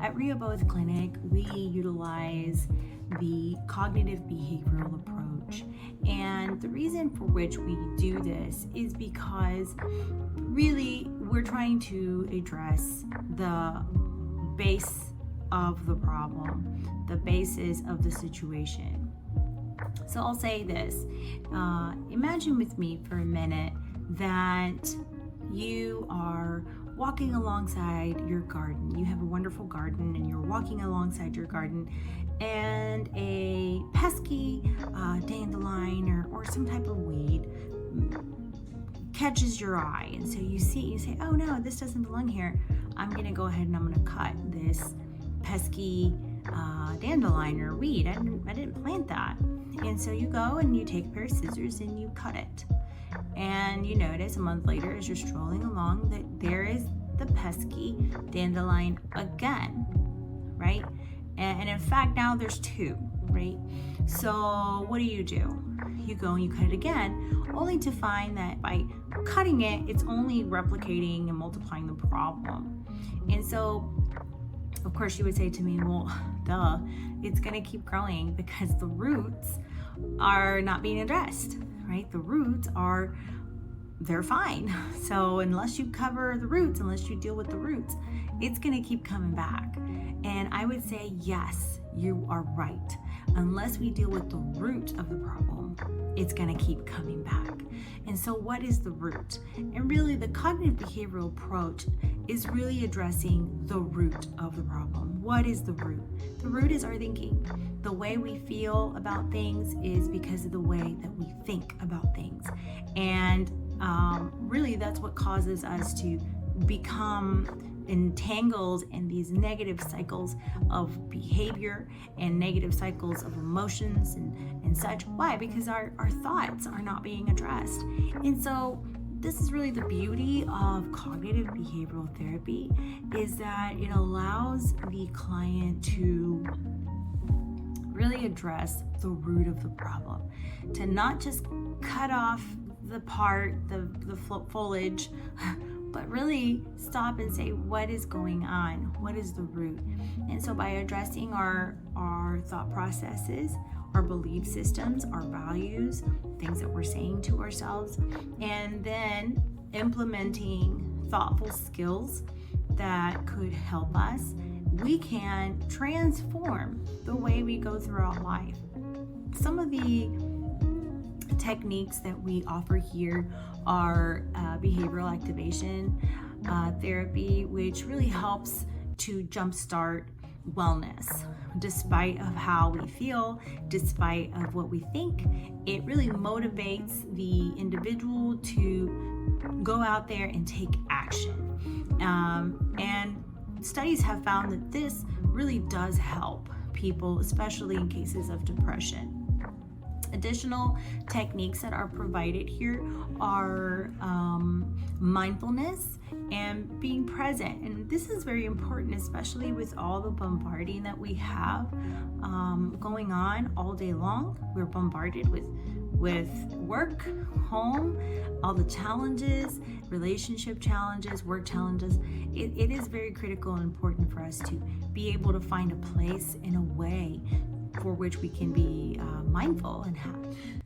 At Rehoboth Clinic, we utilize the cognitive behavioral approach. And the reason for which we do this is because really we're trying to address the base of the problem, the basis of the situation. So I'll say this, imagine with me for a minute that you are walking alongside your garden. You have a wonderful garden and you're walking alongside your garden, and a pesky dandelion or some type of weed catches your eye. And so you say, oh no, this doesn't belong here. I'm gonna go ahead and I'm gonna cut this pesky dandelion or weed. I didn't plant that. And so you go and you take a pair of scissors and you cut it. And you notice a month later as you're strolling along that there is the pesky dandelion again, right? And in fact, now there's two, right? So what do? You go and you cut it again, only to find that by cutting it, it's only replicating and multiplying the problem. And so, of course, you would say to me, well, duh, it's gonna keep growing because the roots are not being addressed, right? The roots they're fine. So unless you cover the roots, unless you deal with the roots, it's gonna keep coming back. And I would say, yes, you are right. Unless we deal with the root of the problem, it's gonna keep coming back. And so what is the root? And really the cognitive behavioral approach is really addressing the root of the problem. What is the root? The root is our thinking. The way we feel about things is because of the way that we think about things. And really that's what causes us to become entangled in these negative cycles of behavior and negative cycles of emotions and such. Why? Because our thoughts are not being addressed. And so this is really the beauty of cognitive behavioral therapy, is that it allows the client to really address the root of the problem, to not just cut off the foliage, but really stop and say, what is going on? What is the root? And so by addressing our thought processes, our belief systems, our values, things that we're saying to ourselves, and then implementing thoughtful skills that could help us, we can transform the way we go throughout life. Some of the techniques that we offer here are behavioral activation therapy, which really helps to jumpstart wellness. Despite of how we feel, despite of what we think, it really motivates the individual to go out there and take action. And studies have found that this really does help people, especially in cases of depression. Additional techniques that are provided here are mindfulness and being present. And this is very important, especially with all the bombarding that we have going on all day long. We're bombarded with work, home, all the challenges, relationship challenges, work challenges. It is very critical and important for us to be able to find a place in a way for which we can be mindful and have.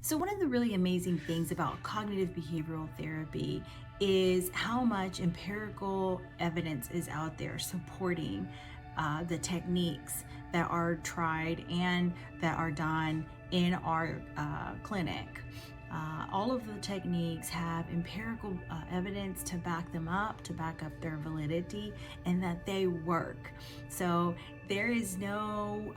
So one of the really amazing things about cognitive behavioral therapy is how much empirical evidence is out there supporting the techniques that are tried and that are done in our clinic. All of the techniques have empirical evidence to back them up, to back up their validity, and that they work. So there is no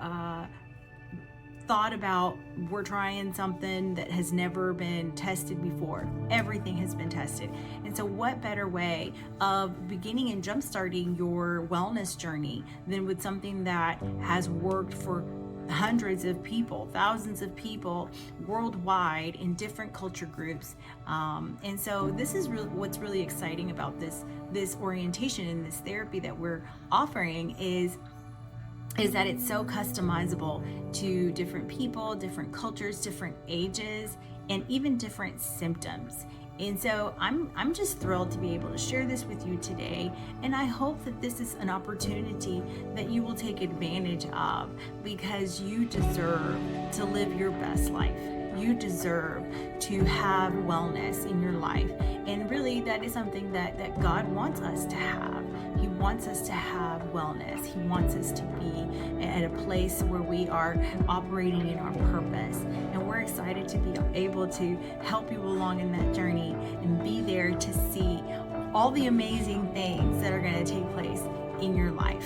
thought about we're trying something that has never been tested before. Everything has been tested. And so what better way of beginning and jumpstarting your wellness journey than with something that has worked for hundreds of people, thousands of people worldwide in different culture groups. And so this is really what's really exciting about this orientation and this therapy that we're offering is that it's so customizable to different people, different cultures, different ages, and even different symptoms. And so I'm just thrilled to be able to share this with you today, and I hope that this is an opportunity that you will take advantage of, because you deserve to live your best life. You deserve to have wellness in your life, and really that is something that God wants us to have. He wants us to have wellness. He wants us to be at a place where we are operating in our purpose, and we're excited to be able to help you along in that journey and be there to see all the amazing things that are going to take place in your life.